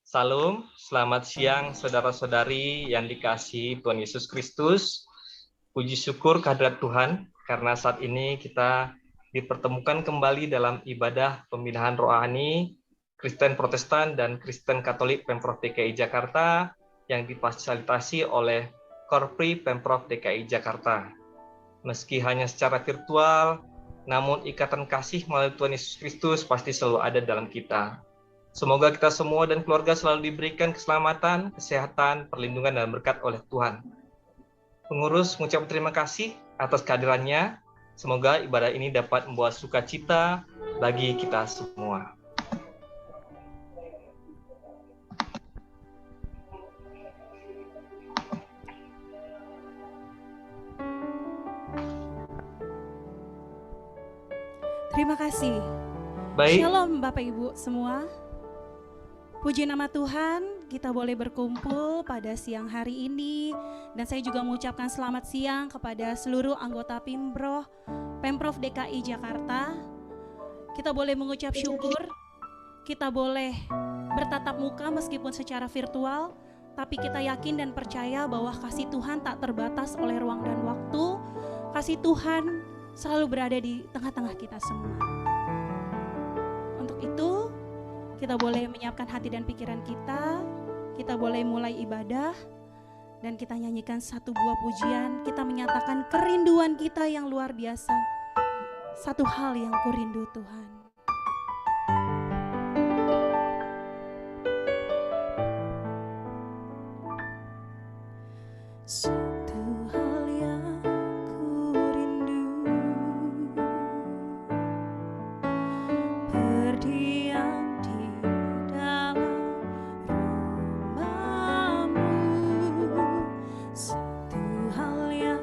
Salam, selamat siang saudara-saudari yang dikasihi Tuhan Yesus Kristus. Puji syukur kehadirat Tuhan, karena saat ini kita dipertemukan kembali dalam ibadah pembinaan rohani Kristen Protestan dan Kristen Katolik Pemprov DKI Jakarta yang difasilitasi oleh Korpri Pemprov DKI Jakarta. Meski hanya secara virtual, namun ikatan kasih melalui Tuhan Yesus Kristus pasti selalu ada dalam kita. Semoga kita semua dan keluarga selalu diberikan keselamatan, kesehatan, perlindungan, dan berkat oleh Tuhan. Pengurus mengucapkan terima kasih atas kehadirannya. Semoga ibadah ini dapat membawa sukacita bagi kita semua. Terima kasih. Baik. Shalom Bapak Ibu semua. Puji nama Tuhan, kita boleh berkumpul pada siang hari ini. Dan saya juga mengucapkan selamat siang kepada seluruh anggota Pemprov DKI Jakarta. Kita boleh mengucap syukur, kita boleh bertatap muka meskipun secara virtual, tapi kita yakin dan percaya bahwa kasih Tuhan tak terbatas oleh ruang dan waktu. Kasih Tuhan selalu berada di tengah-tengah kita semua. Untuk itu, kita boleh menyiapkan hati dan pikiran kita boleh mulai ibadah, dan kita nyanyikan satu buah pujian, kita menyatakan kerinduan kita yang luar biasa. Satu hal yang kurindu Tuhan. Satu hal yang kurindu, berdiam di dalam rumah-Mu. Satu hal yang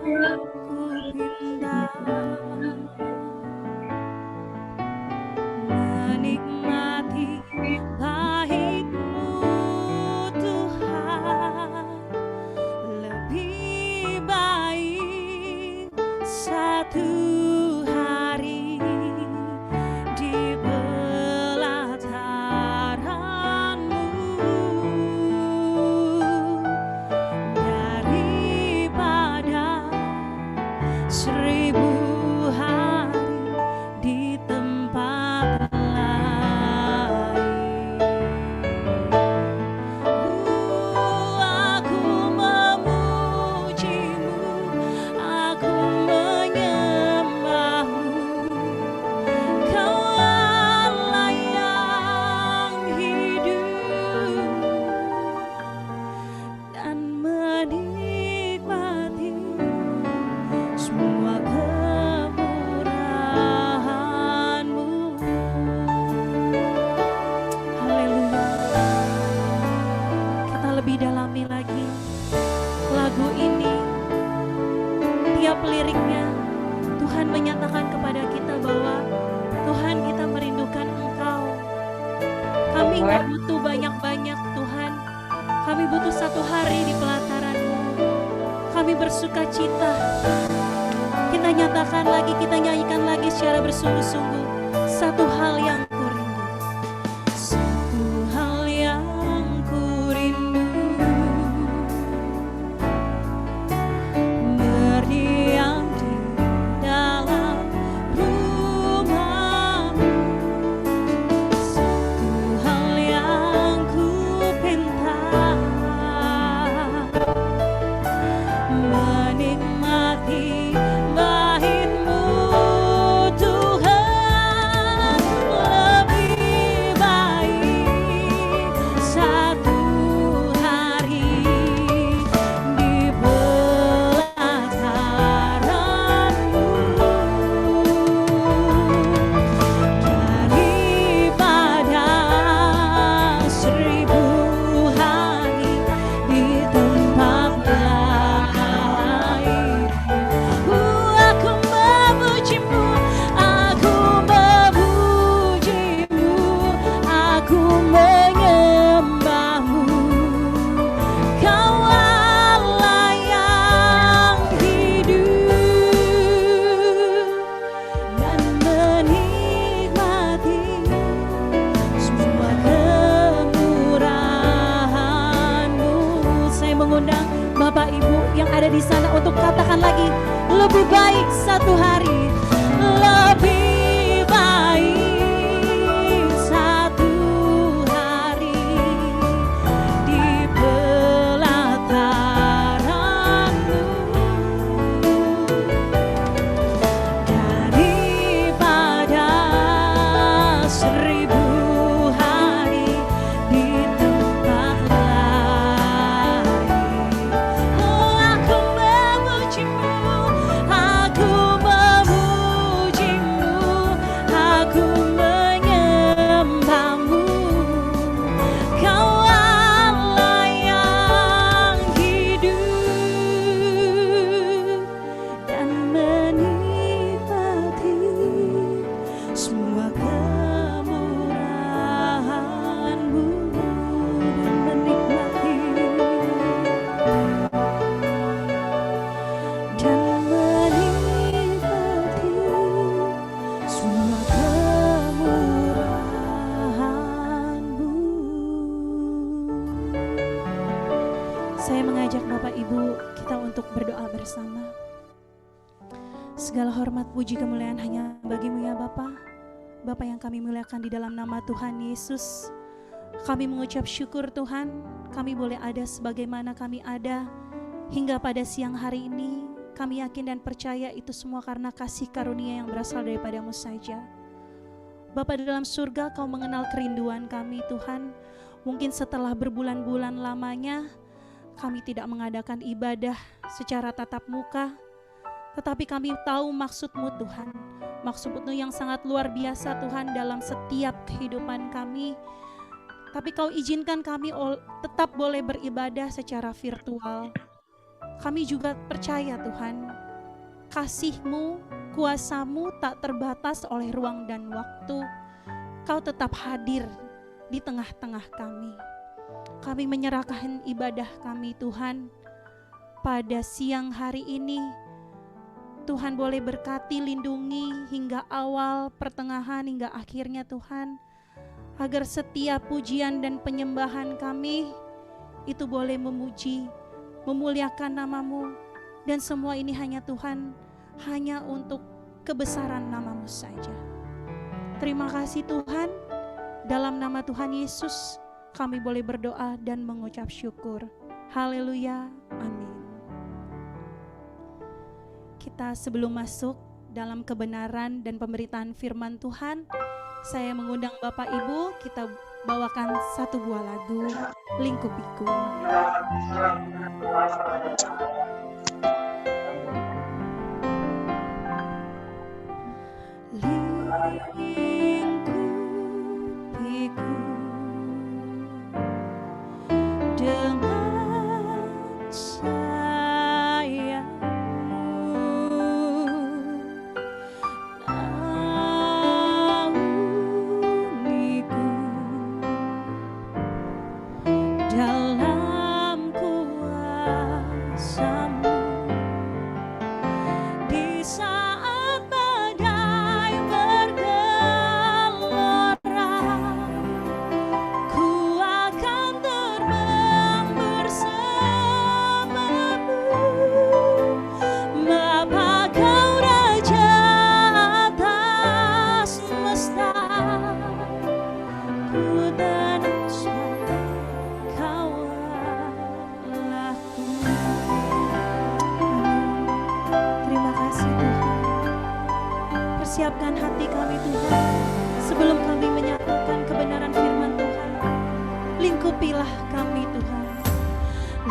ku pinta, menikmati baik-Mu Tuhan. Lebih baik satu hari di pelataran-Mu daripada 1000 hari di tempat lain. Aku memuji-Mu, aku menyembah-Mu. Kau Allah yang hidup dan menikmati semua kemurahan-Mu. Haleluya. Kita lebih dalami lagi lagu ini. Tiap liriknya Tuhan menyatakan kepada kita bahwa Tuhan, kita merindukan Engkau. Kami nggak butuh banyak-banyak Tuhan. Kami butuh satu hari di pelataran-Mu. Kami bersuka cita. Kita nyatakan lagi, kita nyanyikan lagi secara bersungguh-sungguh. Satu hal yang kurindu. Satu hal yang kurindu, berdiam di dalam rumah-Mu. Satu hal yang ku pinta, menikmati baik-Mu Tuhan. ada di sana untuk katakan lagi, lebih baik satu hari, lebih baik satu hari di pelataranmu daripada 1000 hari di tempat lain. Oh, aku memujimu, aku memujimu, aku menyembahmu. Kau Allah yang hidup dan menikmati semua kemurahan-Mu, dan menikmati semua kemurahan-Mu. Saya mengajak Bapak Ibu kita untuk berdoa bersama. Segala hormat, puji, kemuliaan hanya bagi-Mu ya Bapa. Bapa yang kami muliakan di dalam nama Tuhan Yesus. Kami mengucap syukur Tuhan, kami boleh ada sebagaimana kami ada hingga pada siang hari ini. Kami yakin dan percaya itu semua karena kasih karunia yang berasal daripada-Mu saja. Bapa di dalam surga, Kau mengenal kerinduan kami Tuhan. Mungkin setelah berbulan-bulan lamanya kami tidak mengadakan ibadah secara tatap muka, tetapi kami tahu maksud-Mu Tuhan. Maksud-Mu yang sangat luar biasa Tuhan dalam setiap kehidupan kami. Tapi Kau izinkan kami tetap boleh beribadah secara virtual. Kami juga percaya Tuhan, kasih-Mu, kuasa-Mu tak terbatas oleh ruang dan waktu. Kau tetap hadir di tengah-tengah kami. Kami menyerahkan ibadah kami Tuhan pada siang hari ini. Tuhan boleh berkati, lindungi hingga awal, pertengahan, hingga akhirnya Tuhan. Agar setiap pujian dan penyembahan kami itu boleh memuji, memuliakan nama-Mu. Dan semua ini hanya Tuhan, hanya untuk kebesaran nama-Mu saja. Terima kasih Tuhan, dalam nama Tuhan Yesus kami boleh berdoa dan mengucap syukur. Haleluya, amin. Kita sebelum masuk dalam kebenaran dan pemberitaan firman Tuhan, saya mengundang Bapak Ibu, kita bawakan satu buah lagu, Lingkupiku. Lingkupiku dengan dalam kuasa-Mu di saat badai bergelora, ku akan terbang bersama-Mu. Bapa, Kau Raja atas semesta, ku dan siapkan hati kami Tuhan, sebelum kami menyatakan kebenaran firman Tuhan. Lingkupilah kami Tuhan.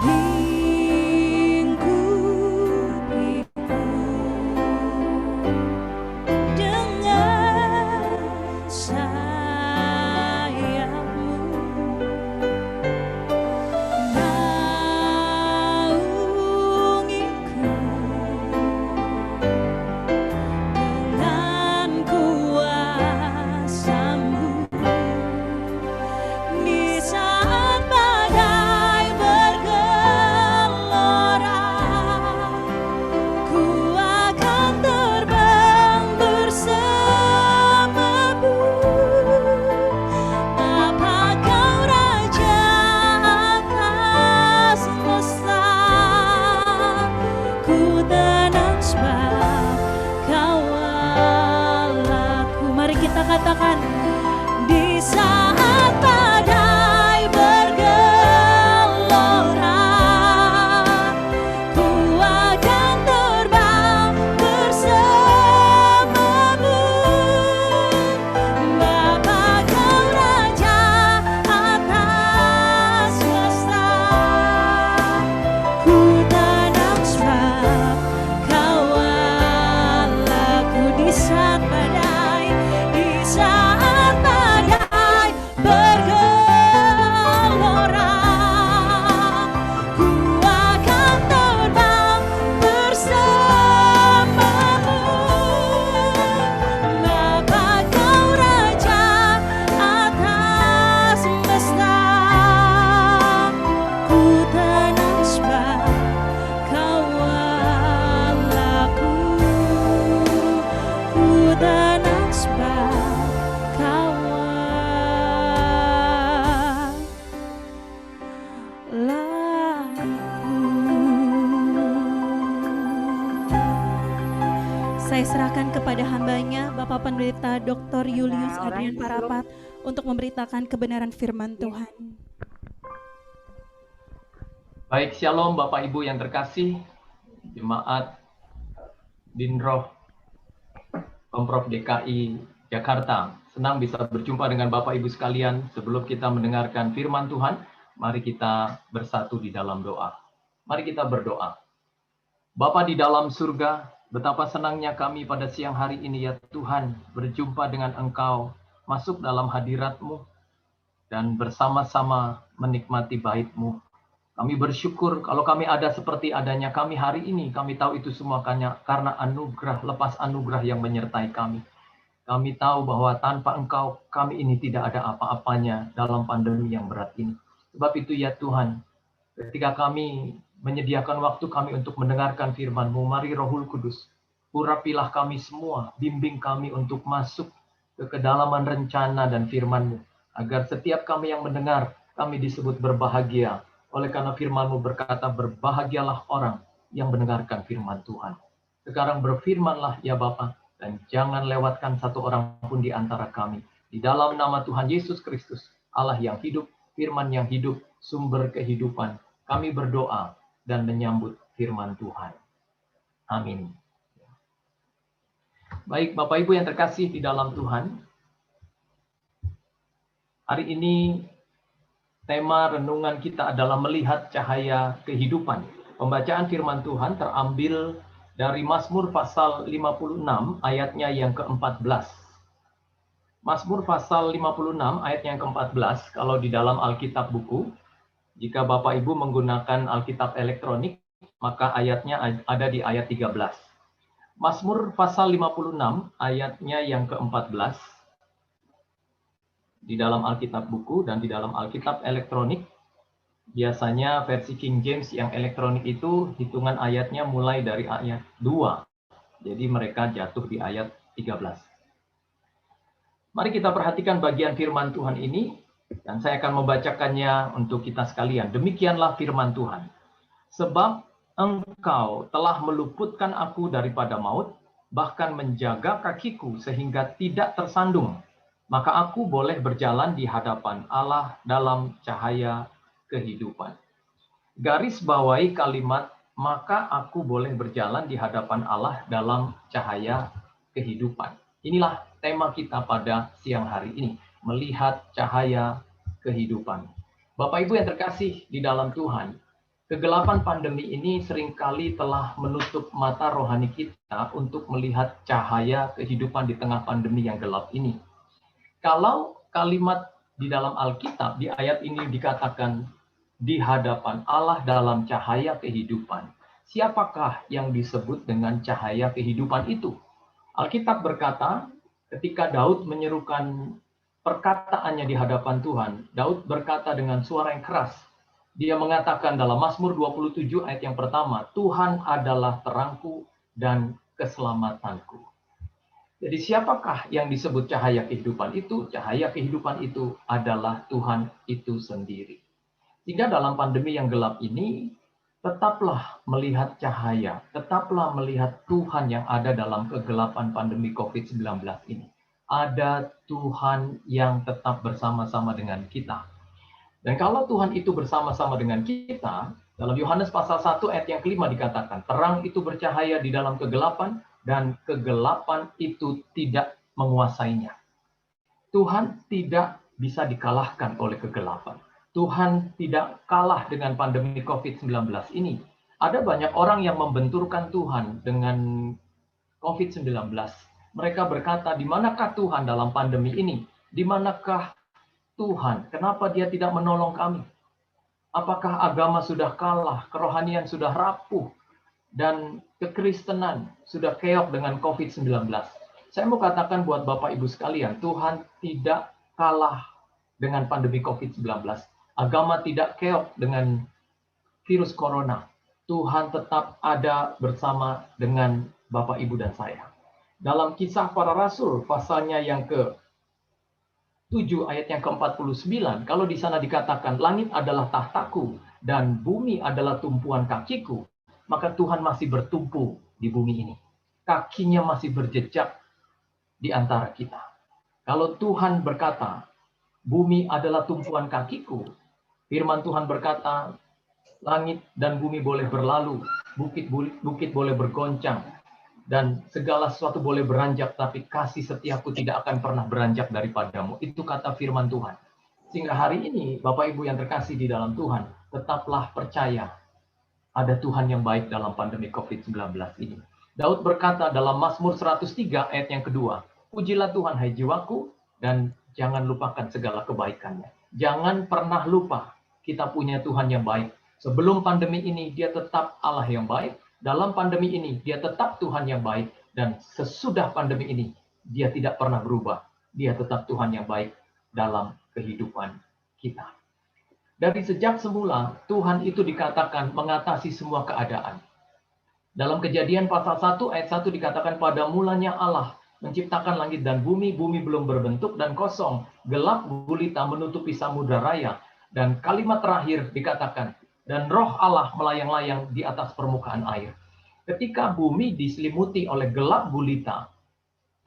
Lingkupiku dengan sayap-Mu, naungiku kuasa-Mu di saat badai bergelora. boleh serahkan kepada hambanya, Bapak Pendeta Dr. Julius Adrian Parapat, untuk memberitakan kebenaran firman Tuhan. Baik, shalom Bapak Ibu yang terkasih, Jemaat Dinroh Pemprov DKI Jakarta. Senang bisa berjumpa dengan Bapak Ibu sekalian. Sebelum kita mendengarkan firman Tuhan, mari kita bersatu di dalam doa. Mari kita berdoa. Bapa di dalam surga, betapa senangnya kami pada siang hari ini ya Tuhan, berjumpa dengan Engkau, masuk dalam hadirat-Mu, dan bersama-sama menikmati bait-Mu. Kami bersyukur kalau kami ada seperti adanya kami hari ini. Kami tahu itu semua karena anugerah, lepas anugerah yang menyertai kami. Kami tahu bahwa tanpa Engkau, kami ini tidak ada apa-apanya dalam pandemi yang berat ini. Sebab itu ya Tuhan, ketika kami menyediakan waktu kami untuk mendengarkan firman-Mu, mari Rohul Kudus, urapilah kami semua, bimbing kami untuk masuk ke kedalaman rencana dan firman-Mu, agar setiap kami yang mendengar, kami disebut berbahagia. Oleh karena firman-Mu berkata, berbahagialah orang yang mendengarkan firman Tuhan. Sekarang berfirmanlah ya Bapa, dan jangan lewatkan satu orang pun di antara kami. Di dalam nama Tuhan Yesus Kristus, Allah yang hidup, firman yang hidup, sumber kehidupan, kami berdoa dan menyambut firman Tuhan. Amin. Baik, Bapak Ibu yang terkasih di dalam Tuhan, hari ini tema renungan kita adalah melihat cahaya kehidupan. Pembacaan firman Tuhan terambil dari Mazmur pasal 56 ayatnya yang ke-14. Mazmur pasal 56 ayatnya yang ke-14, kalau di dalam Alkitab buku, jika Bapak Ibu menggunakan Alkitab elektronik, maka ayatnya ada di ayat 13. Mazmur pasal 56 ayatnya yang ke-14, di dalam Alkitab buku dan di dalam Alkitab elektronik, biasanya versi King James yang elektronik itu hitungan ayatnya mulai dari ayat 2. Jadi mereka jatuh di ayat 13. Mari kita perhatikan bagian firman Tuhan ini, dan saya akan membacakannya untuk kita sekalian. Demikianlah firman Tuhan. Sebab Engkau telah meluputkan aku daripada maut, bahkan menjaga kakiku sehingga tidak tersandung. Maka aku boleh berjalan di hadapan Allah dalam cahaya kehidupan. Garis bawahi kalimat, maka aku boleh berjalan di hadapan Allah dalam cahaya kehidupan. Inilah tema kita pada siang hari ini, melihat cahaya kehidupan. Bapak Ibu yang terkasih di dalam Tuhan, kegelapan pandemi ini seringkali telah menutup mata rohani kita untuk melihat cahaya kehidupan di tengah pandemi yang gelap ini. Kalau kalimat di dalam Alkitab di ayat ini dikatakan di hadapan Allah dalam cahaya kehidupan, siapakah yang disebut dengan cahaya kehidupan itu? Alkitab berkata, ketika Daud menyerukan perkataannya di hadapan Tuhan, Daud berkata dengan suara yang keras. Dia mengatakan dalam Mazmur 27 ayat yang pertama, Tuhan adalah terangku dan keselamatanku. Jadi siapakah yang disebut cahaya kehidupan itu? Cahaya kehidupan itu adalah Tuhan itu sendiri. Sehingga dalam pandemi yang gelap ini, tetaplah melihat cahaya, tetaplah melihat Tuhan yang ada dalam kegelapan pandemi COVID-19 ini. Ada Tuhan yang tetap bersama-sama dengan kita. Dan kalau Tuhan itu bersama-sama dengan kita, dalam Yohanes pasal 1 ayat yang kelima dikatakan, terang itu bercahaya di dalam kegelapan, dan kegelapan itu tidak menguasainya. Tuhan tidak bisa dikalahkan oleh kegelapan. Tuhan tidak kalah dengan pandemi COVID-19 ini. Ada banyak orang yang membenturkan Tuhan dengan COVID-19. Mereka berkata, di manakah Tuhan dalam pandemi ini? Di manakah Tuhan? Kenapa Dia tidak menolong kami? Apakah agama sudah kalah, kerohanian sudah rapuh, dan kekristenan sudah keok dengan COVID-19? Saya mau katakan buat Bapak Ibu sekalian, Tuhan tidak kalah dengan pandemi COVID-19. Agama tidak keok dengan virus corona. Tuhan tetap ada bersama dengan Bapak, Ibu, dan saya. Dalam Kisah Para Rasul, pasalnya yang ke-7 ayat yang ke-49, kalau di sana dikatakan, langit adalah tahtaku dan bumi adalah tumpuan kakiku, maka Tuhan masih bertumpu di bumi ini. kakinya masih berjejak di antara kita. Kalau Tuhan berkata, bumi adalah tumpuan kakiku, firman Tuhan berkata, langit dan bumi boleh berlalu, bukit boleh bergoncang, dan segala sesuatu boleh beranjak, tapi kasih setiaku tidak akan pernah beranjak daripadamu. Itu kata firman Tuhan. Sehingga hari ini, Bapak Ibu yang terkasih di dalam Tuhan, tetaplah percaya ada Tuhan yang baik dalam pandemi COVID-19 ini. Daud berkata dalam Mazmur 103 ayat yang kedua, pujilah Tuhan hai jiwaku, dan jangan lupakan segala kebaikannya. Jangan pernah lupa kita punya Tuhan yang baik. Sebelum pandemi ini, dia tetap Allah yang baik. Dalam pandemi ini, dia tetap Tuhan yang baik. Dan sesudah pandemi ini, dia tidak pernah berubah. Dia tetap Tuhan yang baik dalam kehidupan kita. Dari sejak semula, Tuhan itu dikatakan mengatasi semua keadaan. Dalam Kejadian pasal 1 ayat 1 dikatakan, pada mulanya Allah menciptakan langit dan bumi belum berbentuk dan kosong, gelap gulita menutupi samudra raya. Dan kalimat terakhir dikatakan, dan roh Allah melayang-layang di atas permukaan air. Ketika bumi diselimuti oleh gelap gulita,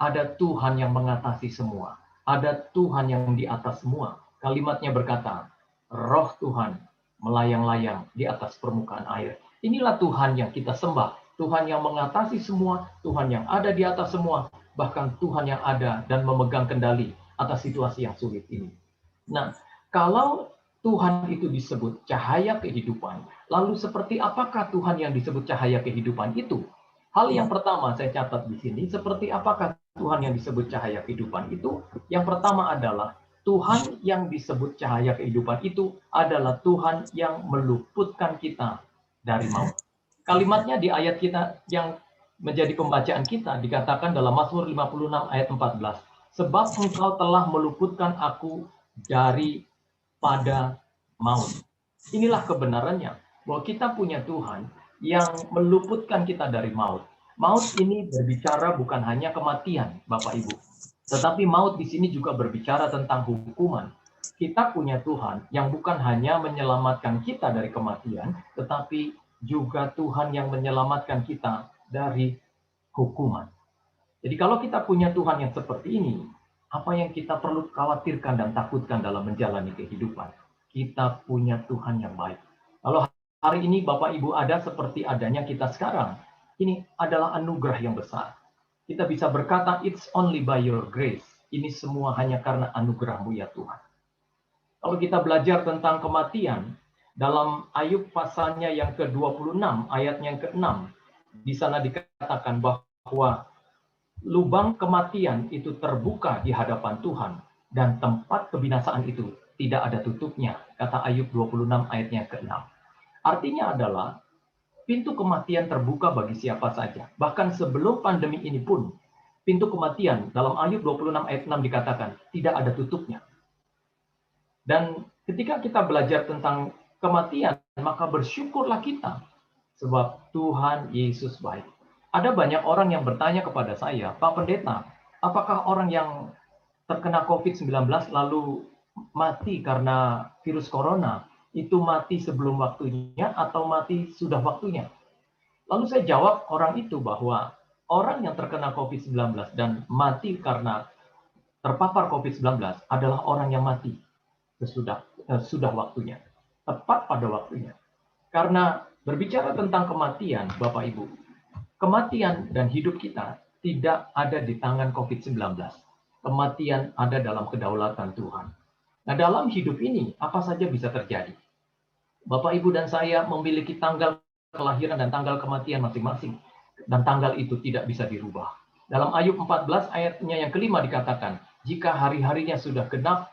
ada Tuhan yang mengatasi semua. Ada Tuhan yang di atas semua. Kalimatnya berkata, roh Tuhan melayang-layang di atas permukaan air. Inilah Tuhan yang kita sembah. Tuhan yang mengatasi semua, Tuhan yang ada di atas semua, bahkan Tuhan yang ada dan memegang kendali atas situasi yang sulit ini. Nah, kalau Tuhan itu disebut cahaya kehidupan, lalu seperti apakah Tuhan yang disebut cahaya kehidupan itu? Hal yang pertama saya catat di sini, seperti apakah Tuhan yang disebut cahaya kehidupan itu? Yang pertama adalah Tuhan yang disebut cahaya kehidupan itu adalah Tuhan yang meluputkan kita dari maut. Kalimatnya di ayat kita yang menjadi pembacaan kita dikatakan dalam Mazmur 56 ayat 14. Sebab engkau telah meluputkan aku daripada maut. Inilah kebenarannya, bahwa kita punya Tuhan yang meluputkan kita dari maut. Maut ini berbicara bukan hanya kematian, Bapak Ibu. Tetapi maut di sini juga berbicara tentang hukuman. Kita punya Tuhan yang bukan hanya menyelamatkan kita dari kematian, tetapi juga Tuhan yang menyelamatkan kita dari hukuman. Jadi kalau kita punya Tuhan yang seperti ini, apa yang kita perlu khawatirkan dan takutkan dalam menjalani kehidupan? Kita punya Tuhan yang baik. Kalau hari ini Bapak Ibu ada seperti adanya kita sekarang, ini adalah anugerah yang besar. Kita bisa berkata, it's only by your grace. Ini semua hanya karena anugerah-Mu ya Tuhan. Kalau kita belajar tentang kematian, dalam Ayub pasalnya yang ke-26, ayatnya yang ke-6, di sana dikatakan bahwa lubang kematian itu terbuka di hadapan Tuhan, dan tempat kebinasaan itu tidak ada tutupnya, kata Ayub 26 ayatnya ke-6. Artinya adalah, pintu kematian terbuka bagi siapa saja. Bahkan sebelum pandemi ini pun, pintu kematian dalam Ayub 26 ayat 6 dikatakan tidak ada tutupnya. Dan ketika kita belajar tentang kematian, maka bersyukurlah kita. Sebab Tuhan Yesus baik. Ada banyak orang yang bertanya kepada saya, Pak Pendeta, apakah orang yang terkena COVID-19 lalu mati karena virus corona, itu mati sebelum waktunya atau mati sudah waktunya? Lalu saya jawab orang itu bahwa orang yang terkena COVID-19 dan mati karena terpapar COVID-19 adalah orang yang mati sudah waktunya, tepat pada waktunya. Karena berbicara tentang kematian, Bapak Ibu, kematian dan hidup kita tidak ada di tangan COVID-19. Kematian ada dalam kedaulatan Tuhan. Nah, dalam hidup ini, apa saja bisa terjadi. Bapak, Ibu, dan saya memiliki tanggal kelahiran dan tanggal kematian masing-masing. Dan tanggal itu tidak bisa dirubah. Dalam Ayub 14 ayatnya yang kelima dikatakan, jika hari-harinya sudah genap,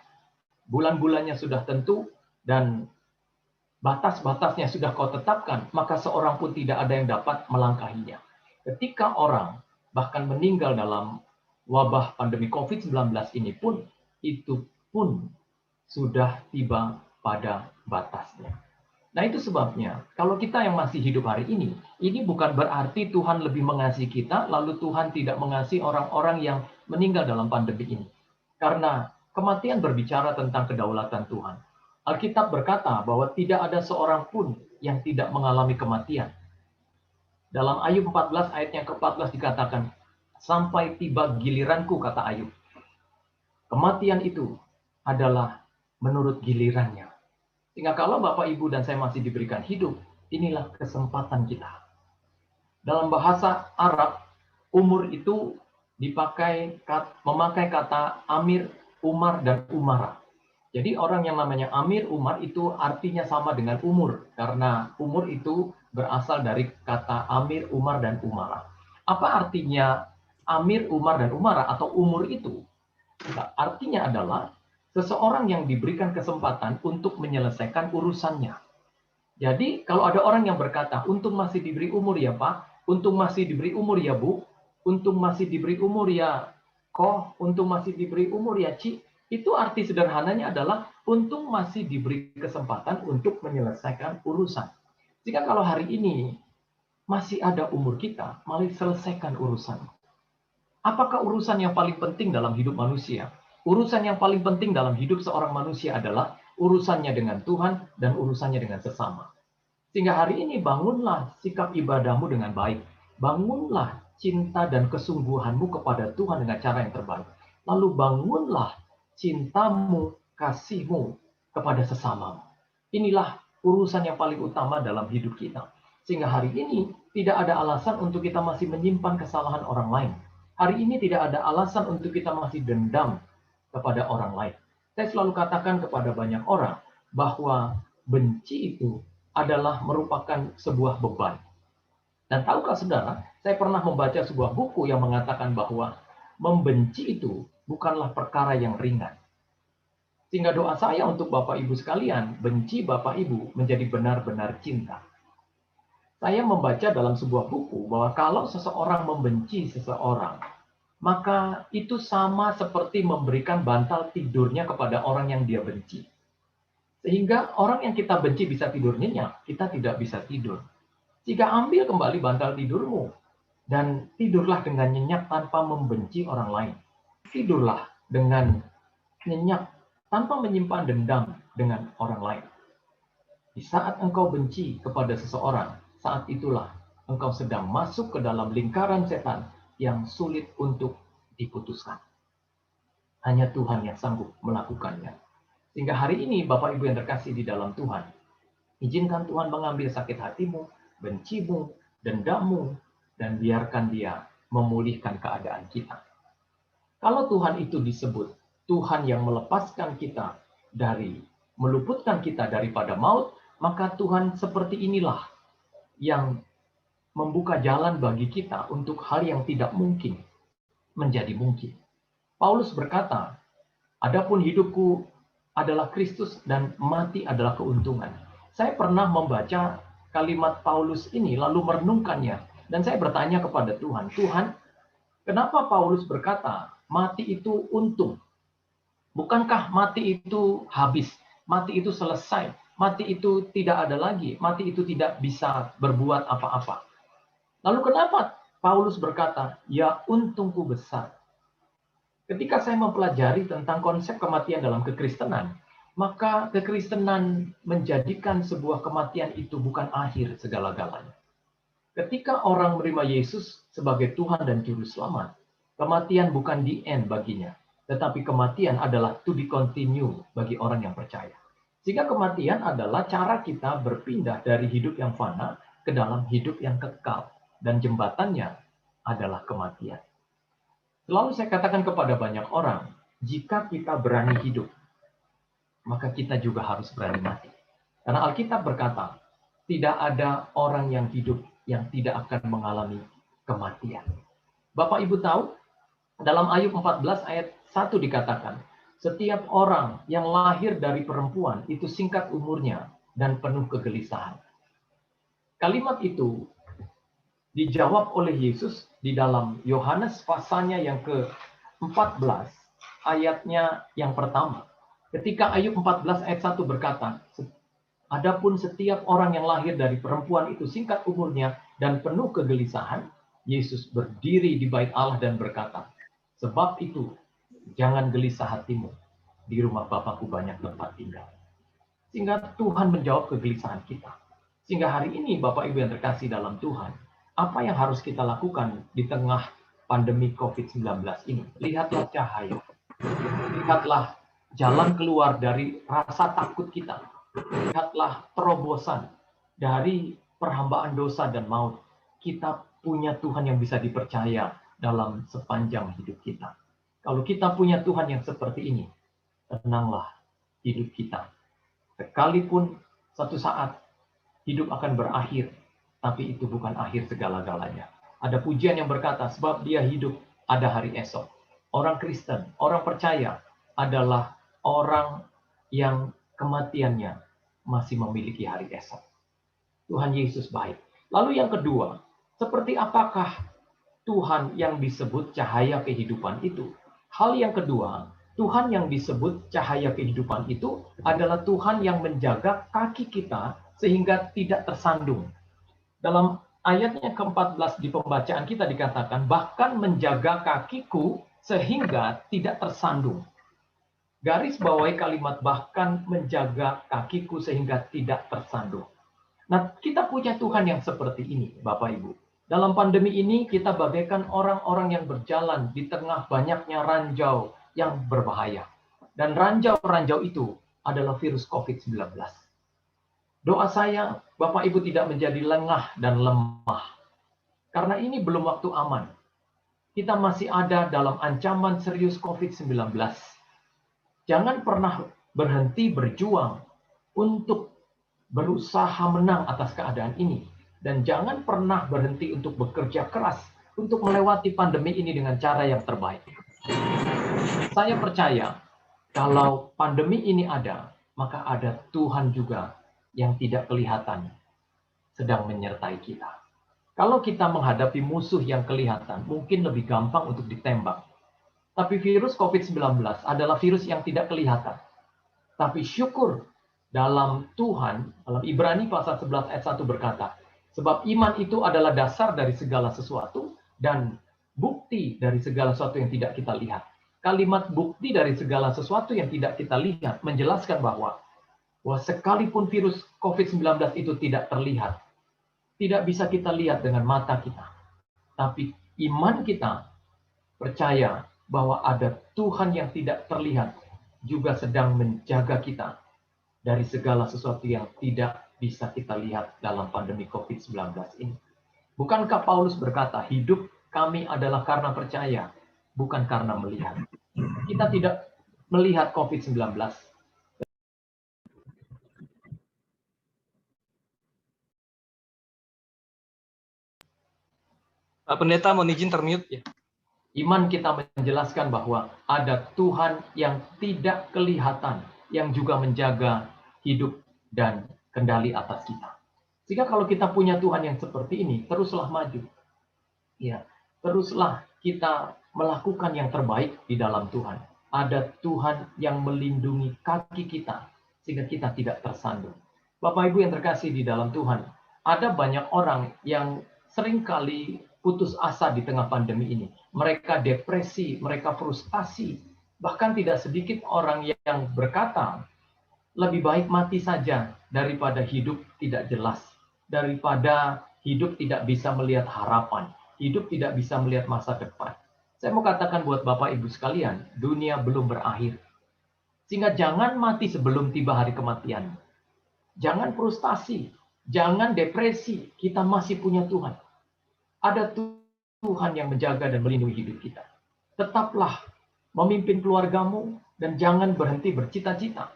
bulan-bulannya sudah tentu, dan batas-batasnya sudah kau tetapkan, maka seorang pun tidak ada yang dapat melangkahinya. Ketika orang bahkan meninggal dalam wabah pandemi COVID-19 ini pun, itu pun sudah tiba pada batasnya. Nah, itu sebabnya kalau kita yang masih hidup hari ini bukan berarti Tuhan lebih mengasihi kita, lalu Tuhan tidak mengasihi orang-orang yang meninggal dalam pandemi ini. Karena kematian berbicara tentang kedaulatan Tuhan. Alkitab berkata bahwa tidak ada seorang pun yang tidak mengalami kematian. Dalam Ayub 14 ayat yang ke-14 dikatakan, sampai tiba giliranku, kata Ayub. Kematian itu adalah menurut gilirannya. Sehingga kalau Bapak, Ibu, dan saya masih diberikan hidup, inilah kesempatan kita. Dalam bahasa Arab, umur itu memakai kata Amir, Umar, dan Umara. Jadi orang yang namanya Amir, Umar itu artinya sama dengan umur. Karena umur itu berasal dari kata Amir, Umar, dan Umara. Apa artinya Amir, Umar, dan Umara atau umur itu? Nah, artinya adalah seseorang yang diberikan kesempatan untuk menyelesaikan urusannya. Jadi kalau ada orang yang berkata, untung masih diberi umur ya Pak, untung masih diberi umur ya Bu, untung masih diberi umur ya Koh, untung masih diberi umur ya Ci, itu arti sederhananya adalah untung masih diberi kesempatan untuk menyelesaikan urusan. Jika kalau hari ini masih ada umur kita, mari selesaikan urusan. Apakah urusan yang paling penting dalam hidup manusia? Urusan yang paling penting dalam hidup seorang manusia adalah urusannya dengan Tuhan dan urusannya dengan sesama. Sehingga hari ini bangunlah sikap ibadahmu dengan baik. Bangunlah cinta dan kesungguhanmu kepada Tuhan dengan cara yang terbaik. Lalu bangunlah cintamu, kasihmu kepada sesamamu. Inilah urusan yang paling utama dalam hidup kita. Sehingga hari ini tidak ada alasan untuk kita masih menyimpan kesalahan orang lain. Hari ini tidak ada alasan untuk kita masih dendam kepada orang lain. Saya selalu katakan kepada banyak orang bahwa benci itu adalah merupakan sebuah beban. Dan tahukah saudara, saya pernah membaca sebuah buku yang mengatakan bahwa membenci itu bukanlah perkara yang ringan. Sehingga doa saya untuk Bapak Ibu sekalian, benci Bapak Ibu menjadi benar-benar cinta. Saya membaca dalam sebuah buku bahwa kalau seseorang membenci seseorang, maka itu sama seperti memberikan bantal tidurnya kepada orang yang dia benci. Sehingga orang yang kita benci bisa tidur nyenyak, kita tidak bisa tidur. Jika ambil kembali bantal tidurmu, dan tidurlah dengan nyenyak tanpa membenci orang lain. Tidurlah dengan nyenyak tanpa menyimpan dendam dengan orang lain. Di saat engkau benci kepada seseorang, saat itulah engkau sedang masuk ke dalam lingkaran setan yang sulit untuk diputuskan. Hanya Tuhan yang sanggup melakukannya. Sehingga hari ini Bapak Ibu yang terkasih di dalam Tuhan, izinkan Tuhan mengambil sakit hatimu, bencimu, dendammu, dan biarkan Dia memulihkan keadaan kita. Kalau Tuhan itu disebut Tuhan yang melepaskan kita dari, meluputkan kita daripada maut, maka Tuhan seperti inilah yang membuka jalan bagi kita untuk hal yang tidak mungkin menjadi mungkin. Paulus berkata, adapun hidupku adalah Kristus dan mati adalah keuntungan. Saya pernah membaca kalimat Paulus ini lalu merenungkannya dan saya bertanya kepada Tuhan, Tuhan, kenapa Paulus berkata mati itu untung? Bukankah mati itu habis? Mati itu selesai? Mati itu tidak ada lagi? Mati itu tidak bisa berbuat apa-apa? Lalu kenapa Paulus berkata, ya untungku besar? Ketika saya mempelajari tentang konsep kematian dalam kekristenan, maka kekristenan menjadikan sebuah kematian itu bukan akhir segala-galanya. Ketika orang menerima Yesus sebagai Tuhan dan Juru Selamat, kematian bukan the end baginya, tetapi kematian adalah to be continue bagi orang yang percaya. Sehingga kematian adalah cara kita berpindah dari hidup yang fana ke dalam hidup yang kekal. Dan jembatannya adalah kematian. Selalu saya katakan kepada banyak orang, jika kita berani hidup, maka kita juga harus berani mati. Karena Alkitab berkata, tidak ada orang yang hidup yang tidak akan mengalami kematian. Bapak Ibu tahu, dalam Ayub 14 ayat 1 dikatakan, setiap orang yang lahir dari perempuan itu singkat umurnya dan penuh kegelisahan. Kalimat itu dijawab oleh Yesus di dalam Yohanes pasalnya yang ke-14, ayatnya yang pertama. Ketika Ayub 14 ayat 1 berkata, adapun setiap orang yang lahir dari perempuan itu singkat umurnya dan penuh kegelisahan, Yesus berdiri di bait Allah dan berkata, sebab itu jangan gelisah hatimu, di rumah Bapakku banyak tempat tinggal. Sehingga Tuhan menjawab kegelisahan kita. Sehingga hari ini Bapak Ibu yang terkasih dalam Tuhan, Apa yang harus kita lakukan di tengah pandemi COVID-19 ini? Lihatlah cahaya. Lihatlah jalan keluar dari rasa takut kita. Lihatlah terobosan dari perhambaan dosa dan maut. Kita punya Tuhan yang bisa dipercaya dalam sepanjang hidup kita. Kalau kita punya Tuhan yang seperti ini, tenanglah hidup kita. Sekalipun satu saat hidup akan berakhir, tapi itu bukan akhir segala-galanya. Ada pujian yang berkata, sebab dia hidup, ada hari esok. Orang Kristen, orang percaya adalah orang yang kematiannya masih memiliki hari esok. Tuhan Yesus baik. Lalu yang kedua, seperti apakah Tuhan yang disebut cahaya kehidupan itu? Hal yang kedua, Tuhan yang disebut cahaya kehidupan itu adalah Tuhan yang menjaga kaki kita sehingga tidak tersandung. Dalam ayatnya ke-14 di pembacaan kita dikatakan, bahkan menjaga kakiku sehingga tidak tersandung. Garis bawahi kalimat bahkan menjaga kakiku sehingga tidak tersandung. Nah, kita punya Tuhan yang seperti ini, Bapak Ibu. Dalam pandemi ini kita bagaikan orang-orang yang berjalan di tengah banyaknya ranjau yang berbahaya. Dan ranjau-ranjau itu adalah virus COVID-19. Doa saya, Bapak Ibu tidak menjadi lengah dan lemah. Karena ini belum waktu aman. Kita masih ada dalam ancaman serius COVID-19. Jangan pernah berhenti berjuang untuk berusaha menang atas keadaan ini. Dan jangan pernah berhenti untuk bekerja keras untuk melewati pandemi ini dengan cara yang terbaik. Saya percaya kalau pandemi ini ada, maka ada Tuhan juga yang tidak kelihatan sedang menyertai kita. Kalau kita menghadapi musuh yang kelihatan, mungkin lebih gampang untuk ditembak. Tapi virus COVID-19 adalah virus yang tidak kelihatan. Tapi syukur dalam Tuhan, dalam Ibrani pasal 11 ayat 1 berkata, sebab iman itu adalah dasar dari segala sesuatu dan bukti dari segala sesuatu yang tidak kita lihat. Kalimat bukti dari segala sesuatu yang tidak kita lihat menjelaskan bahwa sekalipun virus COVID-19 itu tidak terlihat, tidak bisa kita lihat dengan mata kita. Tapi iman kita percaya bahwa ada Tuhan yang tidak terlihat juga sedang menjaga kita dari segala sesuatu yang tidak bisa kita lihat dalam pandemi COVID-19 ini. Bukankah Paulus berkata, hidup kami adalah karena percaya, bukan karena melihat. Kita tidak melihat COVID-19. Pak Pendeta, mohon izin termute ya. Iman kita menjelaskan bahwa ada Tuhan yang tidak kelihatan, yang juga menjaga hidup dan kendali atas kita. Sehingga kalau kita punya Tuhan yang seperti ini, teruslah maju. Ya, teruslah kita melakukan yang terbaik di dalam Tuhan. Ada Tuhan yang melindungi kaki kita, sehingga kita tidak tersandung. Bapak Ibu yang terkasih di dalam Tuhan, ada banyak orang yang seringkali putus asa di tengah pandemi ini. Mereka depresi, mereka frustasi. Bahkan tidak sedikit orang yang berkata, lebih baik mati saja daripada hidup tidak jelas. Daripada hidup tidak bisa melihat harapan. Hidup tidak bisa melihat masa depan. Saya mau katakan buat Bapak Ibu sekalian, dunia belum berakhir. Sehingga jangan mati sebelum tiba hari kematian. Jangan frustasi, jangan depresi. Kita masih punya Tuhan. Ada Tuhan yang menjaga dan melindungi hidup kita. Tetaplah memimpin keluargamu dan jangan berhenti bercita-cita.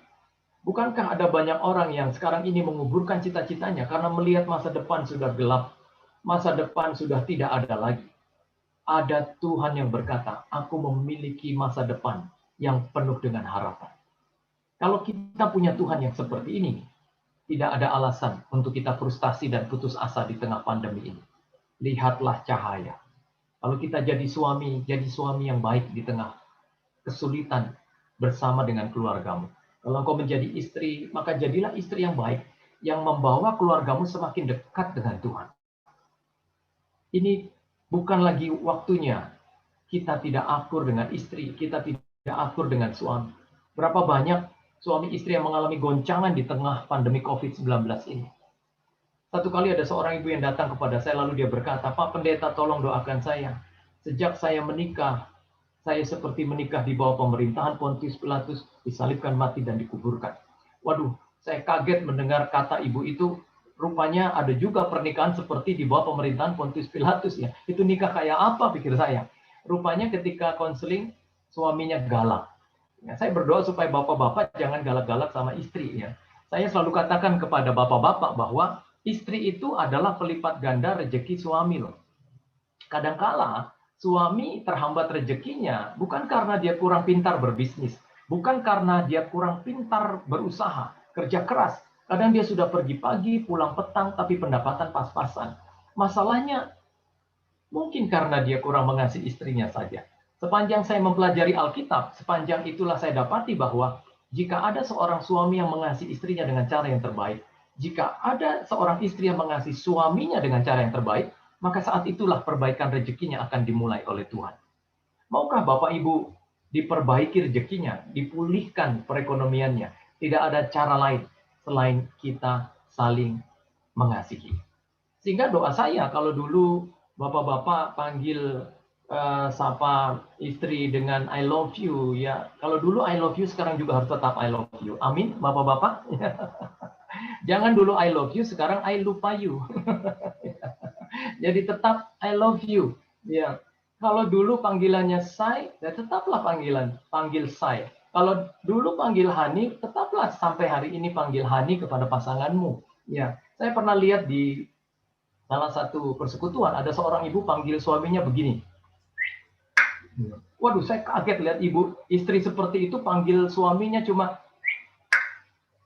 Bukankah ada banyak orang yang sekarang ini menguburkan cita-citanya karena melihat masa depan sudah gelap, masa depan sudah tidak ada lagi. Ada Tuhan yang berkata, aku memiliki masa depan yang penuh dengan harapan. Kalau kita punya Tuhan yang seperti ini, tidak ada alasan untuk kita frustasi dan putus asa di tengah pandemi ini. Lihatlah cahaya. Kalau kita jadi suami yang baik di tengah kesulitan bersama dengan keluargamu. Kalau engkau menjadi istri, maka jadilah istri yang baik, yang membawa keluargamu semakin dekat dengan Tuhan. Ini bukan lagi waktunya kita tidak akur dengan istri, kita tidak akur dengan suami. Berapa banyak suami istri yang mengalami goncangan di tengah pandemi COVID-19 ini. Satu kali ada seorang ibu yang datang kepada saya, lalu dia berkata, "Pak Pendeta, tolong doakan saya. Sejak saya menikah, saya seperti menikah di bawah pemerintahan Pontius Pilatus, disalibkan, mati, dan dikuburkan." Waduh, saya kaget mendengar kata ibu itu. Rupanya ada juga pernikahan seperti di bawah pemerintahan Pontius Pilatus ya. Itu nikah kayak apa pikir saya. Rupanya ketika konseling, suaminya galak. Ya, saya berdoa supaya bapak-bapak jangan galak-galak sama istri ya. Saya selalu katakan kepada bapak-bapak bahwa istri itu adalah pelipat ganda rezeki suami loh. Kadangkala suami terhambat rezekinya bukan karena dia kurang pintar berbisnis, bukan karena dia kurang pintar berusaha, kerja keras. Kadang dia sudah pergi pagi, pulang petang, tapi pendapatan pas-pasan. Masalahnya mungkin karena dia kurang mengasihi istrinya saja. Sepanjang saya mempelajari Alkitab, sepanjang itulah saya dapati bahwa jika ada seorang suami yang mengasihi istrinya dengan cara yang terbaik, jika ada seorang istri yang mengasihi suaminya dengan cara yang terbaik, maka saat itulah perbaikan rezekinya akan dimulai oleh Tuhan. Maukah Bapak Ibu diperbaiki rezekinya, dipulihkan perekonomiannya? Tidak ada cara lain selain kita saling mengasihi. Sehingga doa saya kalau dulu bapak-bapak panggil sapa istri dengan I love you ya. Kalau dulu I love you, sekarang juga harus tetap I love you. Amin, bapak-bapak. Jangan dulu I love you, sekarang I lupa you. Jadi tetap I love you. Ya. Kalau dulu panggilannya say, ya tetaplah panggil say. Kalau dulu panggil honey, tetaplah sampai hari ini panggil honey kepada pasanganmu. Ya, saya pernah lihat di salah satu persekutuan ada seorang ibu panggil suaminya begini. Waduh, saya kaget lihat istri seperti itu panggil suaminya cuma.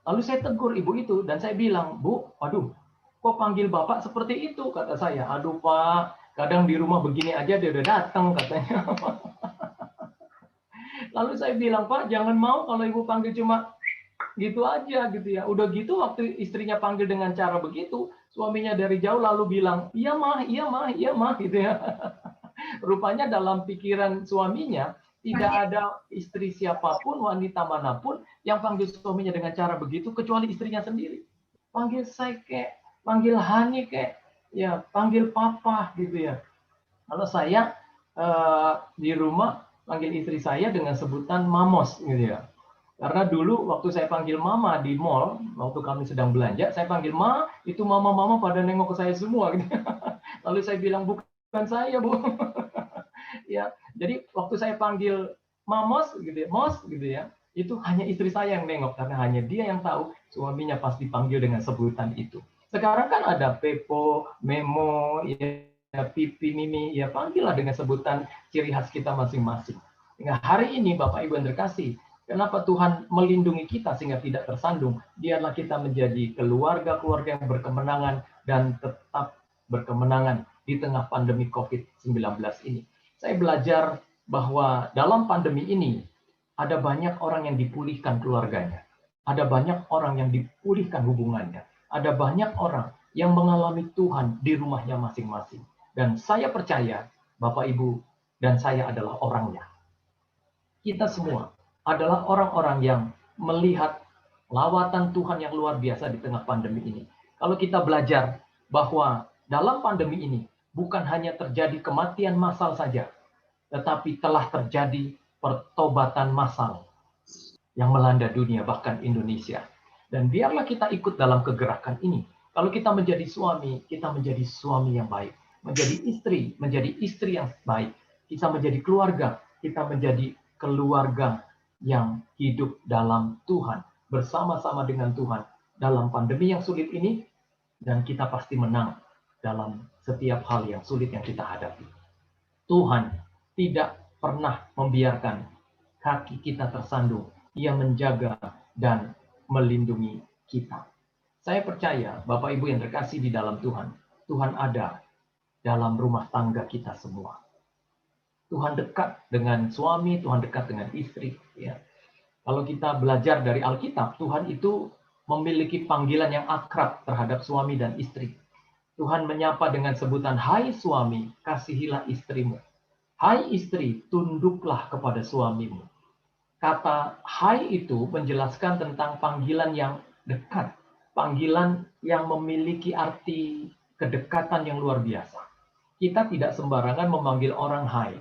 Lalu saya tegur ibu itu dan saya bilang, "Bu, waduh, kok panggil bapak seperti itu?" Kata saya. "Aduh Pak, kadang di rumah begini aja dia udah datang," katanya. Lalu saya bilang, "Pak, jangan mau kalau ibu panggil cuma gitu aja gitu ya." Udah gitu waktu istrinya panggil dengan cara begitu, suaminya dari jauh lalu bilang, "Iya mah, iya mah, iya mah," gitu ya. Rupanya dalam pikiran suaminya tidak ada istri siapapun, wanita manapun yang panggil suaminya dengan cara begitu kecuali istrinya sendiri. Panggil saya kek, panggil honey kek, ya panggil papa gitu ya. Kalau saya di rumah panggil istri saya dengan sebutan mamos gitu ya. Karena dulu waktu saya panggil mama di mall, waktu kami sedang belanja, saya panggil ma, itu mama-mama pada nengok ke saya semua gitu. Lalu saya bilang, "Bukan saya, Bu." Ya, jadi waktu saya panggil mamos gitu ya, mos gitu ya, itu hanya istri saya yang nengok karena hanya dia yang tahu suaminya pasti panggil dengan sebutan itu. Sekarang kan ada Pepo, Memo, ya, Pipi, Mimi, ya panggillah dengan sebutan ciri khas kita masing-masing. Nah, hari ini Bapak Ibu yang terkasih, kenapa Tuhan melindungi kita sehingga tidak tersandung? Biarlah kita menjadi keluarga-keluarga yang berkemenangan dan tetap berkemenangan di tengah pandemi COVID-19 ini. Saya belajar bahwa dalam pandemi ini ada banyak orang yang dipulihkan keluarganya. Ada banyak orang yang dipulihkan hubungannya. Ada banyak orang yang mengalami Tuhan di rumahnya masing-masing. Dan saya percaya Bapak Ibu dan saya adalah orangnya. Kita semua adalah orang-orang yang melihat lawatan Tuhan yang luar biasa di tengah pandemi ini. Kalau kita belajar bahwa dalam pandemi ini bukan hanya terjadi kematian massal saja, tetapi telah terjadi pertobatan massal yang melanda dunia, bahkan Indonesia. Dan biarlah kita ikut dalam kegerakan ini. Kalau kita menjadi suami, kita menjadi suami yang baik. Menjadi istri yang baik. Kita menjadi keluarga, kita menjadi keluarga yang hidup dalam Tuhan, bersama-sama dengan Tuhan dalam pandemi yang sulit ini, dan kita pasti menang dalam setiap hal yang sulit yang kita hadapi. Tuhan tidak pernah membiarkan kaki kita tersandung. Ia menjaga dan melindungi kita. Saya percaya, Bapak Ibu yang terkasih di dalam Tuhan, Tuhan ada dalam rumah tangga kita semua. Tuhan dekat dengan suami, Tuhan dekat dengan istri. Ya. Kalau kita belajar dari Alkitab, Tuhan itu memiliki panggilan yang akrab terhadap suami dan istri. Tuhan menyapa dengan sebutan, "Hai suami, kasihilah istrimu. Hai istri, tunduklah kepada suamimu." Kata hai itu menjelaskan tentang panggilan yang dekat. panggilan yang memiliki arti kedekatan yang luar biasa. Kita tidak sembarangan memanggil orang hai.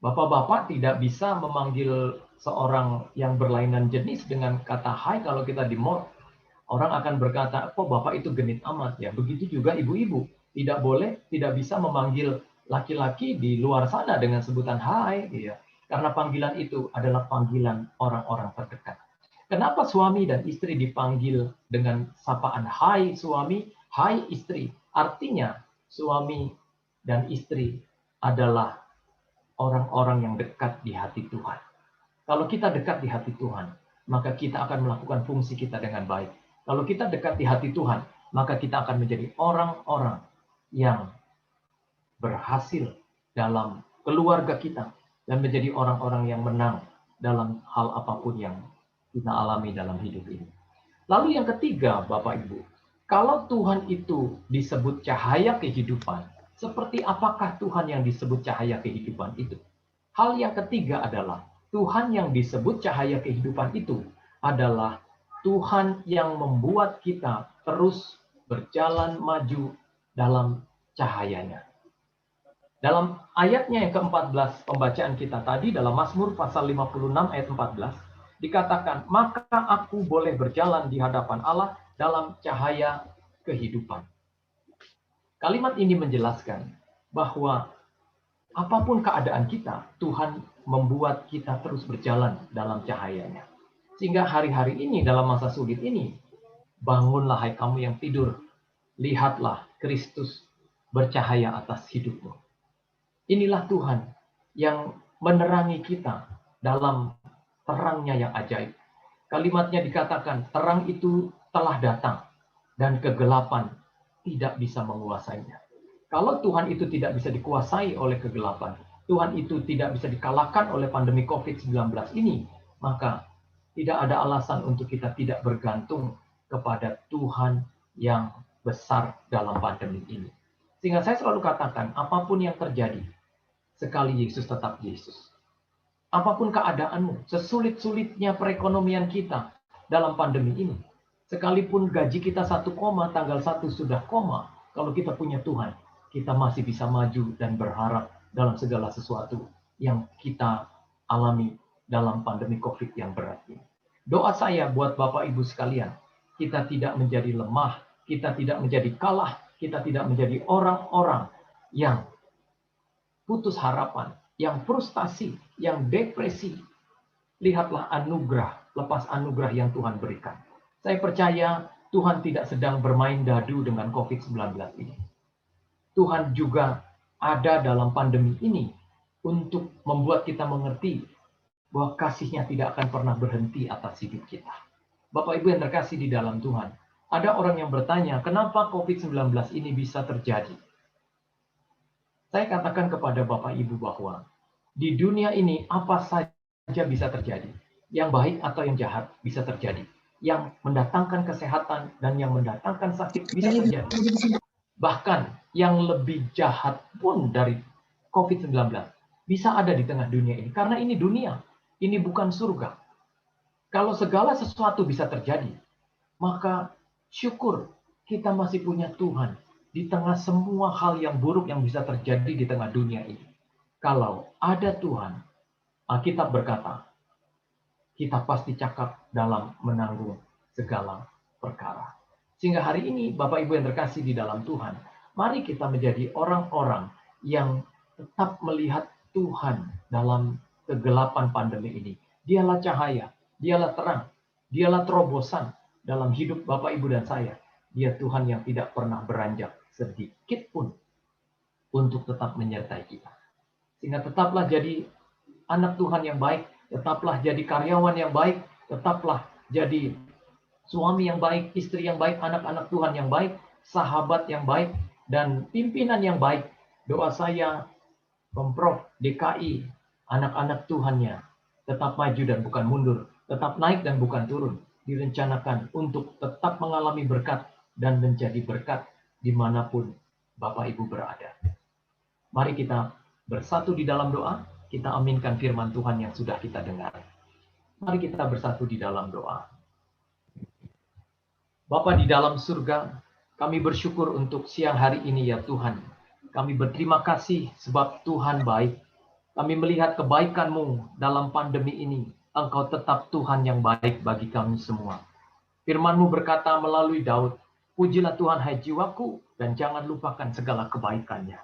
Bapak-bapak tidak bisa memanggil seorang yang berlainan jenis dengan kata hai kalau kita di mall. Orang akan berkata, kok bapak itu genit amat ya. Begitu juga ibu-ibu. Tidak boleh, tidak bisa memanggil laki-laki di luar sana dengan sebutan hai. Ya. Karena panggilan itu adalah panggilan orang-orang terdekat. Kenapa suami dan istri dipanggil dengan sapaan hai suami, hai istri? Artinya suami dan istri adalah orang-orang yang dekat di hati Tuhan. Kalau kita dekat di hati Tuhan, maka kita akan melakukan fungsi kita dengan baik. Kalau kita dekat di hati Tuhan, maka kita akan menjadi orang-orang yang berhasil dalam keluarga kita dan menjadi orang-orang yang menang dalam hal apapun yang kita alami dalam hidup ini. Lalu yang ketiga, Bapak Ibu, kalau Tuhan itu disebut cahaya kehidupan, seperti apakah Tuhan yang disebut cahaya kehidupan itu? Hal yang ketiga adalah Tuhan yang disebut cahaya kehidupan itu adalah Tuhan yang membuat kita terus berjalan maju dalam cahayanya. Dalam ayatnya yang ke-14 pembacaan kita tadi, dalam Mazmur pasal 56 ayat 14, dikatakan, maka aku boleh berjalan di hadapan Allah dalam cahaya kehidupan. Kalimat ini menjelaskan bahwa apapun keadaan kita, Tuhan membuat kita terus berjalan dalam cahayanya. Sehingga hari-hari ini, dalam masa sulit ini, bangunlah hai kamu yang tidur, lihatlah Kristus bercahaya atas hidupmu. Inilah Tuhan yang menerangi kita dalam terangnya yang ajaib. Kalimatnya dikatakan, terang itu telah datang dan kegelapan tidak bisa menguasainya. Kalau Tuhan itu tidak bisa dikuasai oleh kegelapan, Tuhan itu tidak bisa dikalahkan oleh pandemi COVID-19 ini, maka tidak ada alasan untuk kita tidak bergantung kepada Tuhan yang besar dalam pandemi ini. Sehingga saya selalu katakan, apapun yang terjadi, sekali Yesus tetap Yesus. Apapun keadaanmu, sesulit-sulitnya perekonomian kita dalam pandemi ini, sekalipun gaji kita 1 koma, tanggal 1 sudah koma, kalau kita punya Tuhan, kita masih bisa maju dan berharap dalam segala sesuatu yang kita alami dalam pandemi COVID yang berat ini. Doa saya buat Bapak Ibu sekalian, kita tidak menjadi lemah, kita tidak menjadi kalah, kita tidak menjadi orang-orang yang putus harapan, yang frustasi, yang depresi. Lihatlah anugerah, lepas anugerah yang Tuhan berikan. Saya percaya Tuhan tidak sedang bermain dadu dengan COVID-19 ini. Tuhan juga ada dalam pandemi ini untuk membuat kita mengerti bahwa kasih-Nya tidak akan pernah berhenti atas hidup kita. Bapak Ibu yang terkasih di dalam Tuhan, ada orang yang bertanya, kenapa COVID-19 ini bisa terjadi? Saya katakan kepada Bapak Ibu bahwa di dunia ini apa saja bisa terjadi. Yang baik atau yang jahat bisa terjadi. Yang mendatangkan kesehatan dan yang mendatangkan sakit bisa terjadi. Bahkan yang lebih jahat pun dari COVID-19 bisa ada di tengah dunia ini. Karena ini dunia, ini bukan surga. Kalau segala sesuatu bisa terjadi, maka syukur kita masih punya Tuhan di tengah semua hal yang buruk yang bisa terjadi di tengah dunia ini. Kalau ada Tuhan, Alkitab berkata, kita pasti cakap dalam menanggung segala perkara. Sehingga hari ini, Bapak Ibu yang terkasih di dalam Tuhan, mari kita menjadi orang-orang yang tetap melihat Tuhan dalam kegelapan pandemi ini. Dialah cahaya, dialah terang, dialah terobosan dalam hidup Bapak, Ibu, dan saya. Dia Tuhan yang tidak pernah beranjak sedikit pun untuk tetap menyertai kita. Sehingga tetaplah jadi anak Tuhan yang baik, tetaplah jadi karyawan yang baik, tetaplah jadi suami yang baik, istri yang baik, anak-anak Tuhan yang baik, sahabat yang baik, dan pimpinan yang baik. Doa saya, Pemprov DKI, anak-anak Tuhannya, tetap maju dan bukan mundur, tetap naik dan bukan turun. Direncanakan untuk tetap mengalami berkat dan menjadi berkat dimanapun Bapak Ibu berada. Mari kita bersatu di dalam doa, kita aminkan firman Tuhan yang sudah kita dengar. Mari kita bersatu di dalam doa. Bapa di dalam surga, kami bersyukur untuk siang hari ini ya Tuhan. Kami berterima kasih sebab Tuhan baik. Kami melihat kebaikan-Mu dalam pandemi ini. Engkau tetap Tuhan yang baik bagi kami semua. Firman-Mu berkata melalui Daud, pujilah Tuhan hai jiwaku, dan jangan lupakan segala kebaikannya.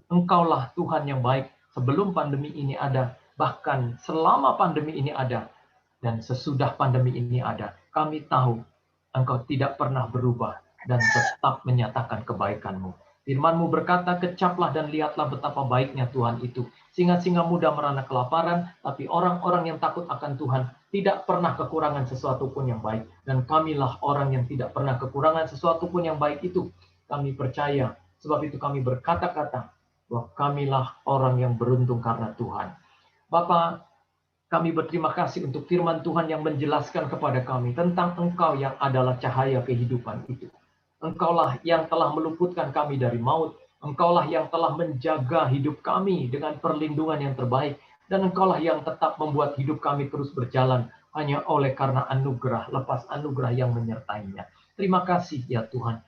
Engkaulah Tuhan yang baik sebelum pandemi ini ada, bahkan selama pandemi ini ada, dan sesudah pandemi ini ada. Kami tahu Engkau tidak pernah berubah dan tetap menyatakan kebaikan-Mu. Firman-Mu berkata, kecaplah dan lihatlah betapa baiknya Tuhan itu. Singa-singa muda merana kelaparan, tapi orang-orang yang takut akan Tuhan tidak pernah kekurangan sesuatu pun yang baik. Dan kamilah orang yang tidak pernah kekurangan sesuatu pun yang baik itu. Kami percaya, sebab itu kami berkata-kata bahwa kamilah orang yang beruntung karena Tuhan. Bapa, kami berterima kasih untuk firman Tuhan yang menjelaskan kepada kami tentang Engkau yang adalah cahaya kehidupan itu. Engkaulah yang telah meluputkan kami dari maut. Engkaulah yang telah menjaga hidup kami dengan perlindungan yang terbaik. Dan Engkaulah yang tetap membuat hidup kami terus berjalan hanya oleh karena anugerah, lepas anugerah yang menyertainya. Terima kasih ya Tuhan.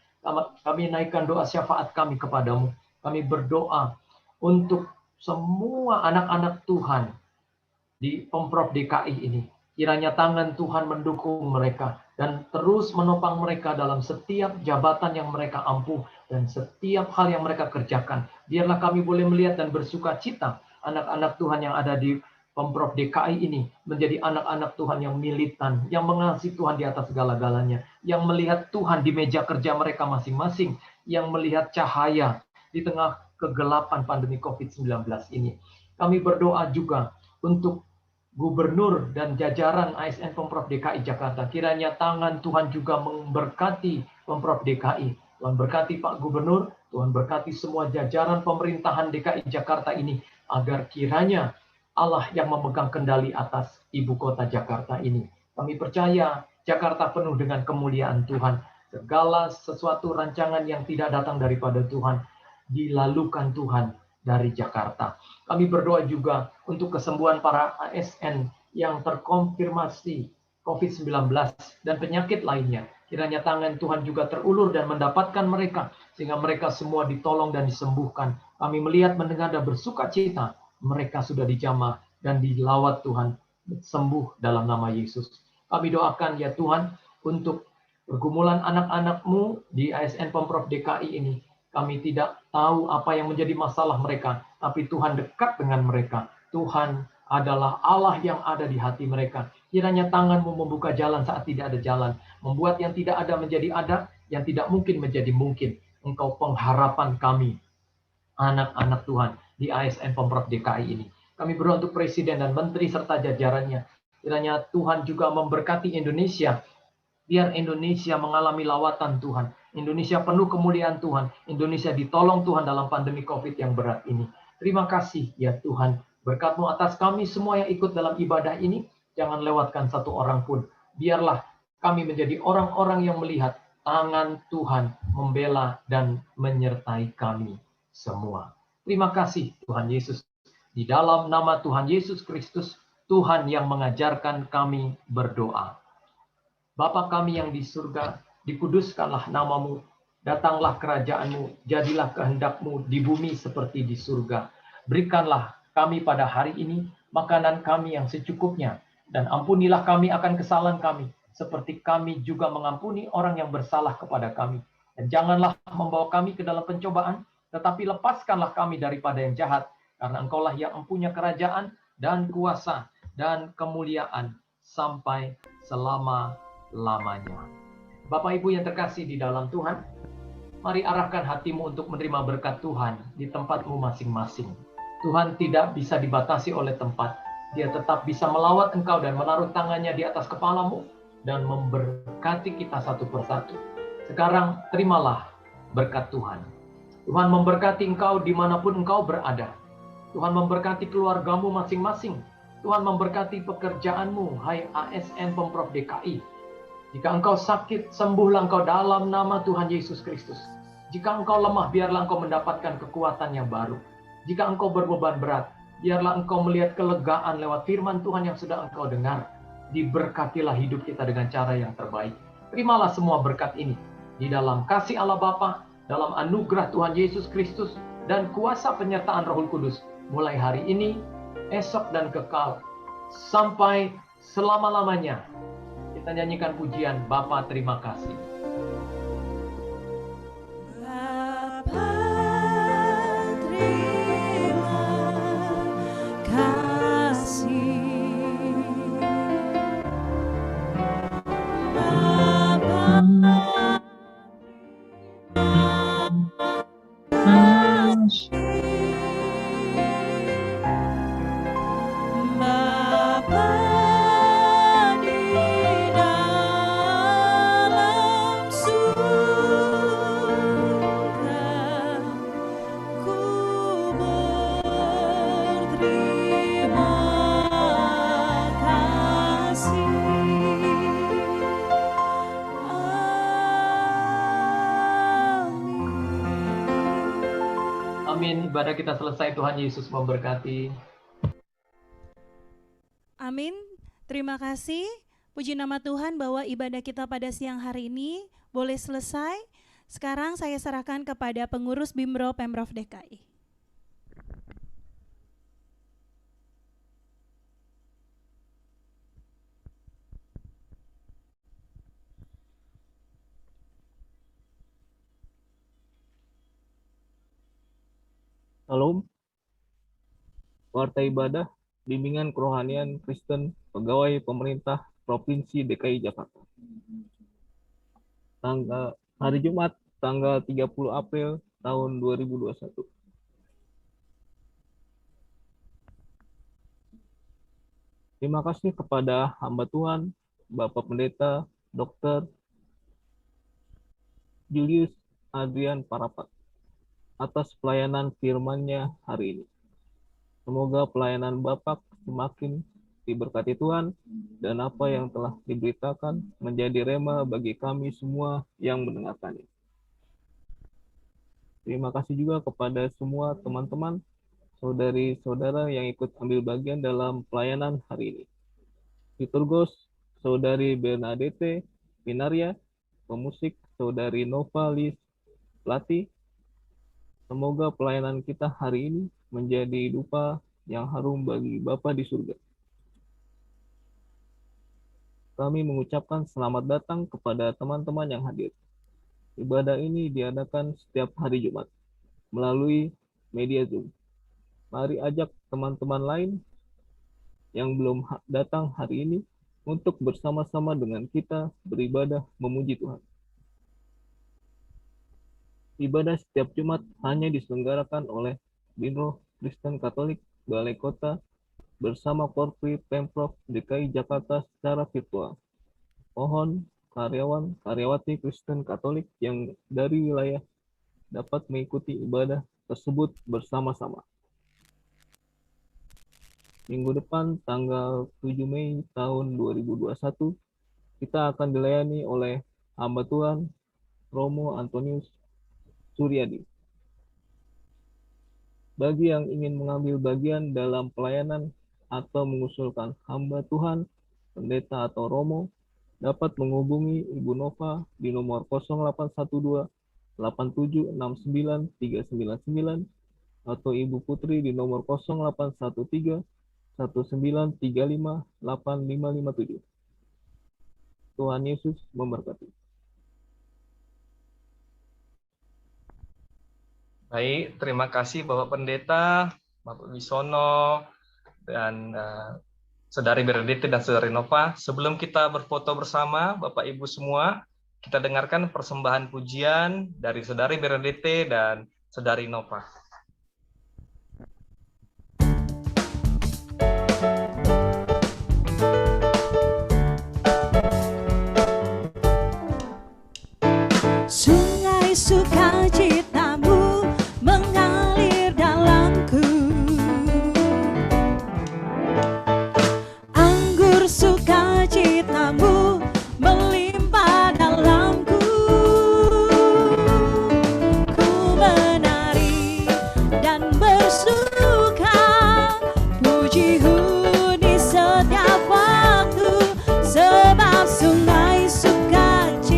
Kami naikkan doa syafaat kami kepadamu. Kami berdoa untuk semua anak-anak Tuhan di Pemprov DKI ini. Kiranya tangan Tuhan mendukung mereka dan terus menopang mereka dalam setiap jabatan yang mereka ampuh dan setiap hal yang mereka kerjakan. Biarlah kami boleh melihat dan bersuka cita anak-anak Tuhan yang ada di Pemprov DKI ini menjadi anak-anak Tuhan yang militan, yang mengasihi Tuhan di atas segala-galanya, yang melihat Tuhan di meja kerja mereka masing-masing, yang melihat cahaya di tengah kegelapan pandemi COVID-19 ini. Kami berdoa juga untuk Gubernur dan jajaran ASN Pemprov DKI Jakarta. Kiranya tangan Tuhan juga memberkati Pemprov DKI. Tuhan berkati Pak Gubernur, Tuhan berkati semua jajaran pemerintahan DKI Jakarta ini, agar kiranya Allah yang memegang kendali atas ibu kota Jakarta ini. Kami percaya Jakarta penuh dengan kemuliaan Tuhan. Segala sesuatu rancangan yang tidak datang daripada Tuhan, dilalukan Tuhan dari Jakarta. Kami berdoa juga untuk kesembuhan para ASN yang terkonfirmasi COVID-19 dan penyakit lainnya. Kiranya tangan Tuhan juga terulur dan mendapatkan mereka, sehingga mereka semua ditolong dan disembuhkan. Kami melihat, mendengar, dan bersuka cita. Mereka sudah dijamah dan dilawat Tuhan, sembuh dalam nama Yesus. Kami doakan ya Tuhan untuk pergumulan anak-anak-Mu di ASN Pemprov DKI ini. Kami tidak tahu apa yang menjadi masalah mereka, tapi Tuhan dekat dengan mereka. Tuhan adalah Allah yang ada di hati mereka. Kiranya tangan-Mu membuka jalan saat tidak ada jalan, membuat yang tidak ada menjadi ada, yang tidak mungkin menjadi mungkin. Engkau pengharapan kami, anak-anak Tuhan di ASN Pemprov DKI ini. Kami berdoa untuk Presiden dan Menteri serta jajarannya. Kiranya Tuhan juga memberkati Indonesia. Biar Indonesia mengalami lawatan Tuhan. Indonesia penuh kemuliaan Tuhan. Indonesia ditolong Tuhan dalam pandemi COVID yang berat ini. Terima kasih ya Tuhan. Berkat-Mu atas kami semua yang ikut dalam ibadah ini. Jangan lewatkan satu orang pun. Biarlah kami menjadi orang-orang yang melihat tangan Tuhan membela dan menyertai kami semua. Terima kasih Tuhan Yesus. Di dalam nama Tuhan Yesus Kristus, Tuhan yang mengajarkan kami berdoa. Bapa kami yang di surga, dikuduskanlah nama-Mu, datanglah kerajaan-Mu, jadilah kehendak-Mu di bumi seperti di surga. Berikanlah kami pada hari ini makanan kami yang secukupnya, dan ampunilah kami akan kesalahan kami, seperti kami juga mengampuni orang yang bersalah kepada kami. Dan janganlah membawa kami ke dalam pencobaan, tetapi lepaskanlah kami daripada yang jahat, karena Engkaulah yang mempunyai kerajaan dan kuasa dan kemuliaan sampai selama-lamanya. Bapak Ibu yang terkasih di dalam Tuhan, mari arahkan hatimu untuk menerima berkat Tuhan di tempatmu masing-masing. Tuhan tidak bisa dibatasi oleh tempat. Dia tetap bisa melawat engkau dan menaruh tangannya di atas kepalamu dan memberkati kita satu persatu. Sekarang terimalah berkat Tuhan. Tuhan memberkati engkau dimanapun engkau berada. Tuhan memberkati keluargamu masing-masing. Tuhan memberkati pekerjaanmu, hai ASN Pemprov DKI. Jika engkau sakit, sembuhlah engkau dalam nama Tuhan Yesus Kristus. Jika engkau lemah, biarlah engkau mendapatkan kekuatan yang baru. Jika engkau berbeban berat, biarlah engkau melihat kelegaan lewat firman Tuhan yang sudah engkau dengar. Diberkatilah hidup kita dengan cara yang terbaik. Terimalah semua berkat ini di dalam kasih Allah Bapa, dalam anugerah Tuhan Yesus Kristus, dan kuasa penyertaan Roh Kudus mulai hari ini, esok, dan kekal sampai selama-lamanya. Kita nyanyikan pujian Bapa terima kasih. Bapa terima kasih. Amin. Ibadah kita selesai. Tuhan Yesus memberkati. Amin. Terima kasih. Puji nama Tuhan bahwa ibadah kita pada siang hari ini boleh selesai. Sekarang saya serahkan kepada pengurus Bimbro Pemprov DKI. Salam, Warta Ibadah, Bimbingan Kerohanian Kristen, Pegawai Pemerintah Provinsi DKI Jakarta. Hari Jumat, tanggal 30 April tahun 2021. Terima kasih kepada hamba Tuhan, Bapak Pendeta, Dr. Julius Adrian Parapat, atas pelayanan firman-Nya hari ini. Semoga pelayanan Bapak semakin diberkati Tuhan dan apa yang telah diberitakan menjadi rema bagi kami semua yang mendengarkannya. Terima kasih juga kepada semua teman-teman, saudari-saudara yang ikut ambil bagian dalam pelayanan hari ini. Liturgos, Saudari Bernadette Pinaria, pemusik Saudari Nova Lis Plati. Semoga pelayanan kita hari ini menjadi dupa yang harum bagi Bapa di surga. Kami mengucapkan selamat datang kepada teman-teman yang hadir. Ibadah ini diadakan setiap hari Jumat melalui media Zoom. Mari ajak teman-teman lain yang belum datang hari ini untuk bersama-sama dengan kita beribadah memuji Tuhan. Ibadah setiap Jumat hanya diselenggarakan oleh Bimbro Kristen Katolik Balai Kota bersama Korpri Pemprov DKI Jakarta secara virtual. Mohon karyawan-karyawati Kristen Katolik yang dari wilayah dapat mengikuti ibadah tersebut bersama-sama. Minggu depan tanggal 7 Mei tahun 2021 kita akan dilayani oleh hamba Tuhan Romo Antonius Suryadi. Bagi yang ingin mengambil bagian dalam pelayanan atau mengusulkan hamba Tuhan, pendeta atau romo, dapat menghubungi Ibu Nova di nomor 0812 8769 399 atau Ibu Putri di nomor 0813 1935 8557. Tuhan Yesus memberkati. Baik, terima kasih Bapak Pendeta, Bapak Wisono, dan Saudari Bernadette dan Saudari Nova. Sebelum kita berfoto bersama, Bapak Ibu semua, kita dengarkan persembahan pujian dari Saudari Bernadette dan Saudari Nova. Sungai sukacitamu mengalir dalamku, anggur sukacitamu melimpah dalamku. Ku menari dan bersuka, pujimu di setiap waktu, sebab sungai sukacitamu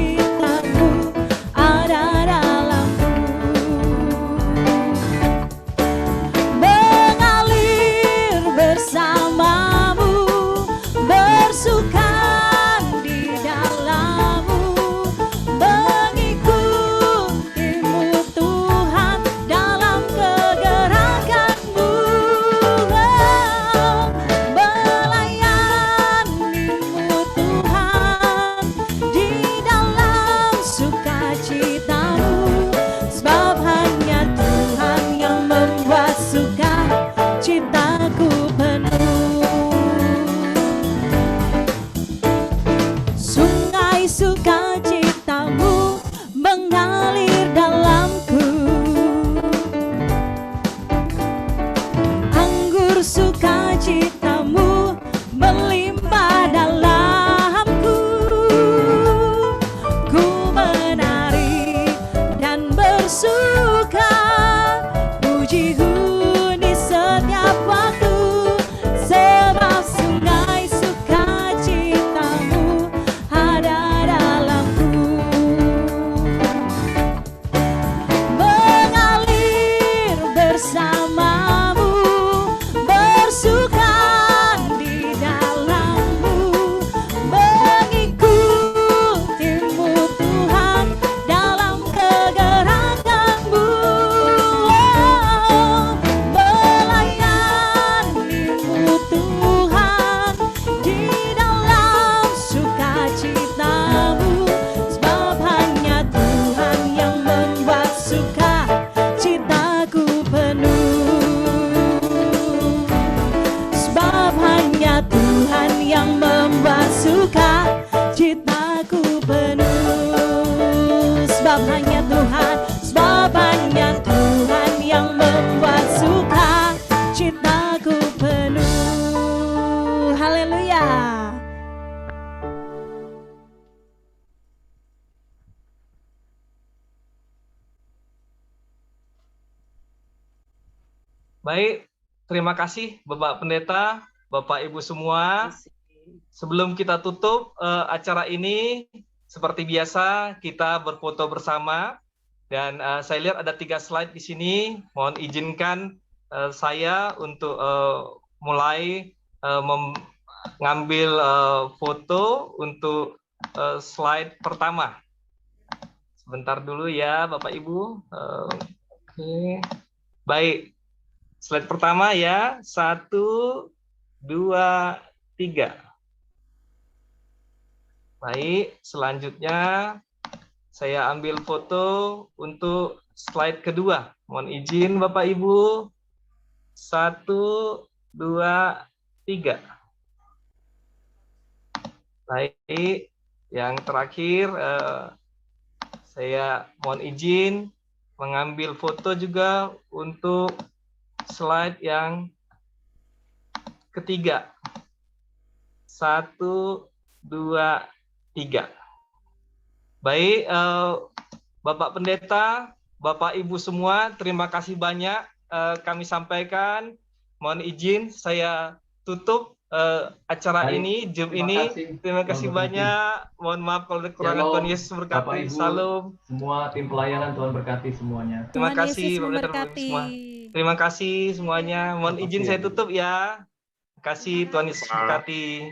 puji huni setiap waktu, sebab sungai sukacitamu ada dalamku. Mengalir bersamamu, bersuka di dalammu, mengikutimu Tuhan dalam kegerakanmu. Melayanimu Tuhan di dalam sukacitamu, sebab hanya Tuhan yang membuat sukacitaku penuh. Sebab hanya Tuhan yang membuat sukacitaku penuh. Sebab hanya Tuhan, sebab hanya Tuhan yang membuat sukacitaku penuh. Haleluya. Baik, terima kasih Bapak Pendeta, Bapak Ibu semua. Sebelum kita tutup acara ini, seperti biasa kita berfoto bersama. Dan saya lihat ada 3 slide di sini. Mohon izinkan saya untuk mulai mengambil foto untuk slide pertama. Sebentar dulu ya Bapak Ibu. Oke. Baik. Slide pertama ya, 1, 2, 3. Baik, selanjutnya saya ambil foto untuk slide kedua. Mohon izin Bapak Ibu. 1, 2, 3. Baik, yang terakhir saya mohon izin mengambil foto juga untuk slide yang ketiga. 1, 2, 3. Baik, Bapak Pendeta, Bapak Ibu semua, terima kasih banyak kami sampaikan. Mohon izin saya tutup acara ini, Zoom ini. Terima kasih banyak. Mohon maaf kalau ada kekurangan. Tuhan Yesus berkati. Salam. Semua tim pelayanan, Tuhan berkati semuanya. Terima Tuhan kasih Yesus Bapak Pendeta memberkati. semua. Terima kasih semuanya. Mohon izin saya tutup ya. Terima kasih, Tuhan Yesus berkati.